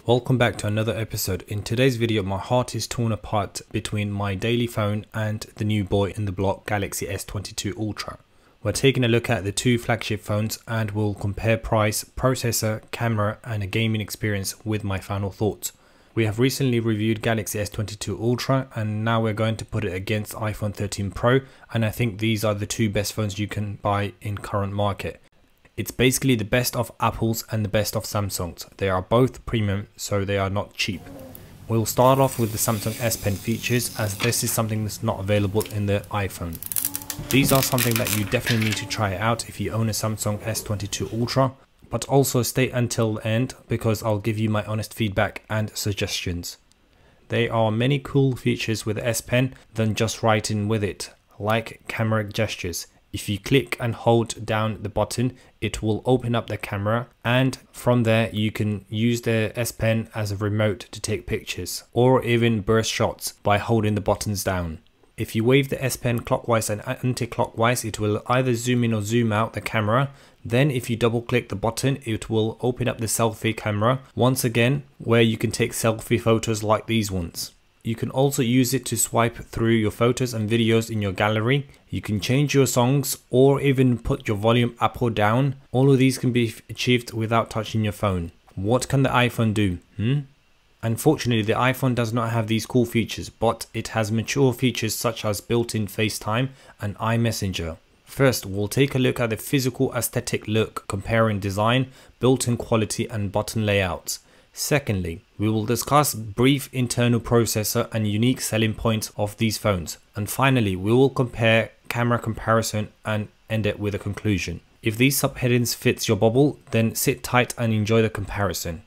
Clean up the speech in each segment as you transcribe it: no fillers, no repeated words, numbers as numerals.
Welcome back to another episode. In today's video, my heart is torn apart between my daily phone and the new boy in the block, Galaxy S22 Ultra. We're taking a look at the two flagship phones and we'll compare price, processor, camera and a gaming experience with my final thoughts. We have recently reviewed Galaxy S22 Ultra and now we're going to put it against iPhone 13 Pro, and I think these are the two best phones you can buy in current market. It's basically the best of Apple's and the best of Samsung's. They are both premium, so they are not cheap. We'll start off with the Samsung S Pen features, as this is something that's not available in the iPhone. These are something that you definitely need to try out if you own a Samsung S22 Ultra, but also stay until the end because I'll give you my honest feedback and suggestions. There are many cool features with the S Pen than just writing with it, like camera gestures. If you click and hold down the button, it will open up the camera, and from there you can use the S Pen as a remote to take pictures or even burst shots by holding the buttons down. If you wave the S Pen clockwise and anti-clockwise, it will either zoom in or zoom out the camera. Then if you double click the button, it will open up the selfie camera once again, where you can take selfie photos like these ones. You can also use it to swipe through your photos and videos in your gallery. You can change your songs or even put your volume up or down. All of these can be achieved without touching your phone. What can the iPhone do? Unfortunately, the iPhone does not have these cool features, but it has mature features such as built-in FaceTime and iMessenger. First, we'll take a look at the physical aesthetic look, comparing design, built-in quality and button layouts. Secondly, we will discuss brief internal processor and unique selling points of these phones. And finally, we will compare camera comparison and end it with a conclusion. If these subheadings fits your bubble, then sit tight and enjoy the comparison.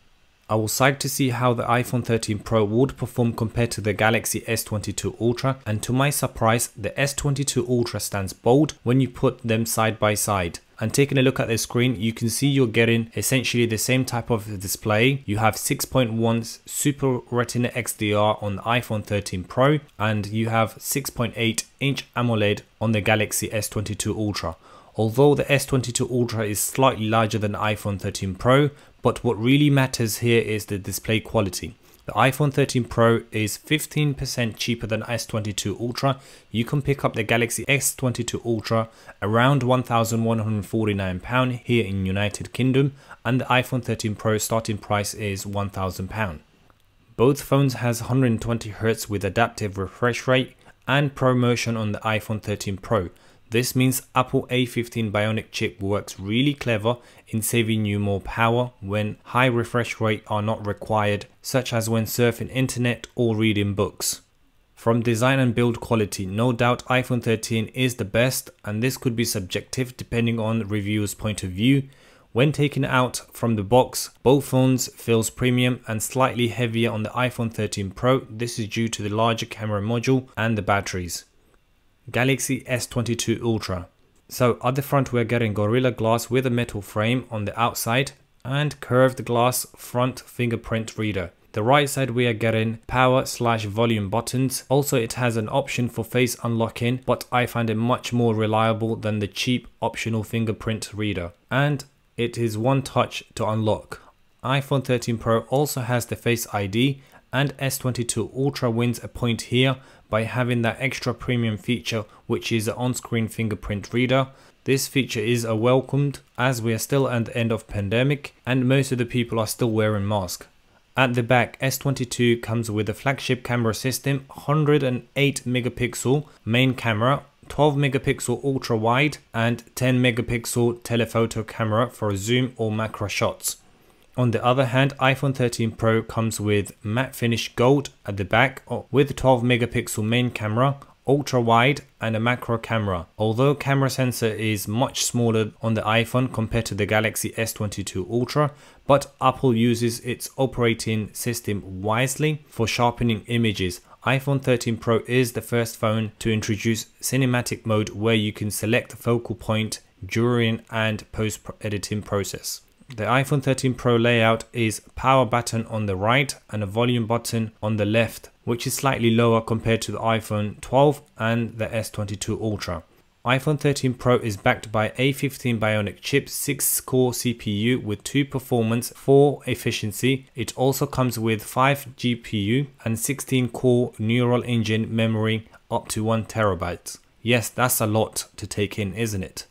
I was psyched to see how the iPhone 13 Pro would perform compared to the Galaxy S22 Ultra, and to my surprise, the S22 Ultra stands bold when you put them side by side. And taking a look at the screen, you can see you're getting essentially the same type of display. You have 6.1 Super Retina XDR on the iPhone 13 Pro, and you have 6.8 inch AMOLED on the Galaxy S22 Ultra. Although the S22 Ultra is slightly larger than the iPhone 13 Pro, but what really matters here is the display quality. The iPhone 13 Pro is 15% cheaper than S22 Ultra. You can pick up the Galaxy S22 Ultra around £1,149 here in United Kingdom, and the iPhone 13 Pro starting price is £1,000. Both phones has 120Hz with adaptive refresh rate and ProMotion on the iPhone 13 Pro. This means Apple A15 Bionic chip works really clever in saving you more power when high refresh rate are not required, such as when surfing internet or reading books. From design and build quality, no doubt iPhone 13 is the best, and this could be subjective depending on the reviewer's point of view. When taken out from the box, both phones feels premium and slightly heavier on the iPhone 13 Pro. This is due to the larger camera module and the batteries. Galaxy S22 Ultra. So at the front we're getting Gorilla Glass with a metal frame on the outside and curved glass front fingerprint reader. The right side we are getting power/volume buttons. Also it has an option for face unlocking, but I find it much more reliable than the cheap optional fingerprint reader. And it is one touch to unlock. iPhone 13 Pro also has the Face ID, and S22 Ultra wins a point here by having that extra premium feature, which is an on-screen fingerprint reader. This feature is welcomed as we are still at the end of pandemic and most of the people are still wearing masks. At the back, S22 comes with a flagship camera system, 108 megapixel main camera, 12 megapixel ultra wide and 10 megapixel telephoto camera for zoom or macro shots. On the other hand, iPhone 13 Pro comes with matte finish gold at the back with 12 megapixel main camera, ultra wide and a macro camera. Although camera sensor is much smaller on the iPhone compared to the Galaxy S22 Ultra, but Apple uses its operating system wisely for sharpening images. iPhone 13 Pro is the first phone to introduce cinematic mode where you can select the focal point during and post-editing process. The iPhone 13 Pro layout is power button on the right and a volume button on the left, which is slightly lower compared to the iPhone 12 and the S22 Ultra. iPhone 13 Pro is backed by A15 Bionic chip, 6-core CPU with 2 performance, 4 efficiency. It also comes with 5 GPU and 16-core neural engine memory up to 1 TB. Yes, that's a lot to take in, isn't it?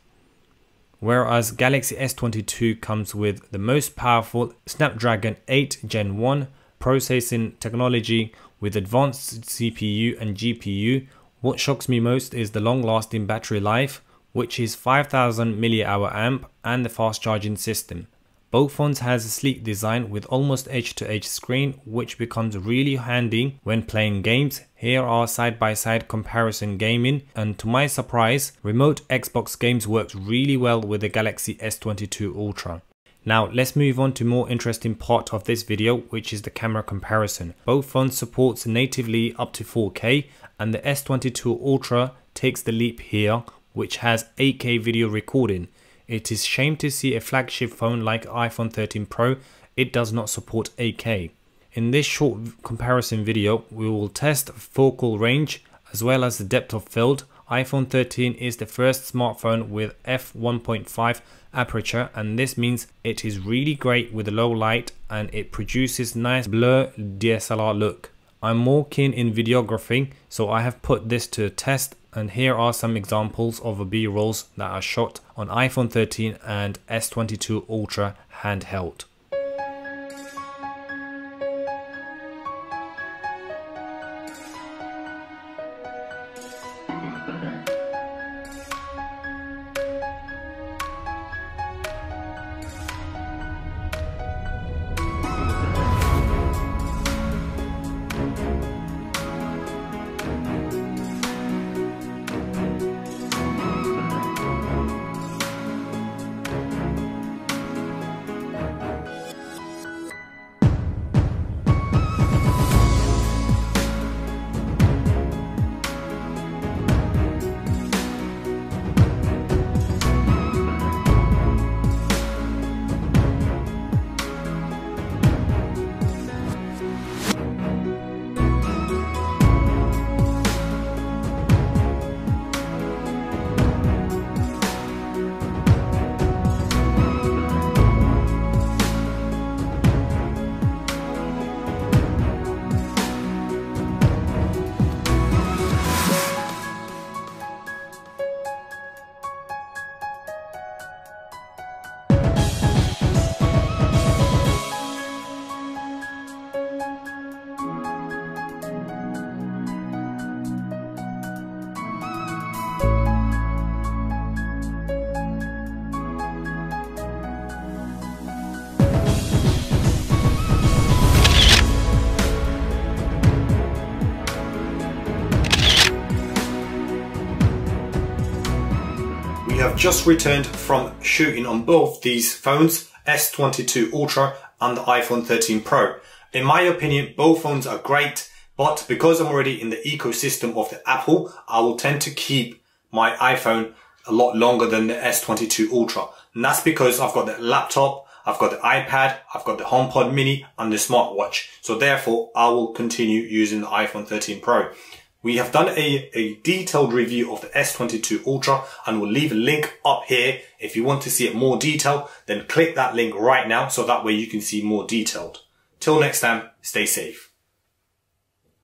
Whereas Galaxy S22 comes with the most powerful Snapdragon 8 Gen 1 processing technology with advanced CPU and GPU. What shocks me most is the long-lasting battery life, which is 5000 mAh and the fast charging system. Both phones has a sleek design with almost edge-to-edge screen, which becomes really handy when playing games. Here are side-by-side comparison gaming, and to my surprise, remote Xbox games works really well with the Galaxy S22 Ultra. Now let's move on to more interesting part of this video, which is the camera comparison. Both phones supports natively up to 4K, and the S22 Ultra takes the leap here, which has 8K video recording. It is shame to see a flagship phone like iPhone 13 Pro, it does not support 8K. In this short comparison video, we will test focal range as well as the depth of field. iPhone 13 is the first smartphone with f1.5 aperture, and this means it is really great with low light and it produces nice blur DSLR look. I'm more keen in videography, so I have put this to test, and here are some examples of B-rolls that are shot on iPhone 13 and S22 Ultra handheld. We have just returned from shooting on both these phones, S22 Ultra and the iPhone 13 Pro. In my opinion, both phones are great, but because I'm already in the ecosystem of the Apple, I will tend to keep my iPhone a lot longer than the S22 Ultra. And that's because I've got the laptop, I've got the iPad, I've got the HomePod mini and the smartwatch. So therefore, I will continue using the iPhone 13 Pro. We have done a detailed review of the S22 Ultra, and we'll leave a link up here. If you want to see it more detailed, then click that link right now so that way you can see more detailed. Till next time, stay safe.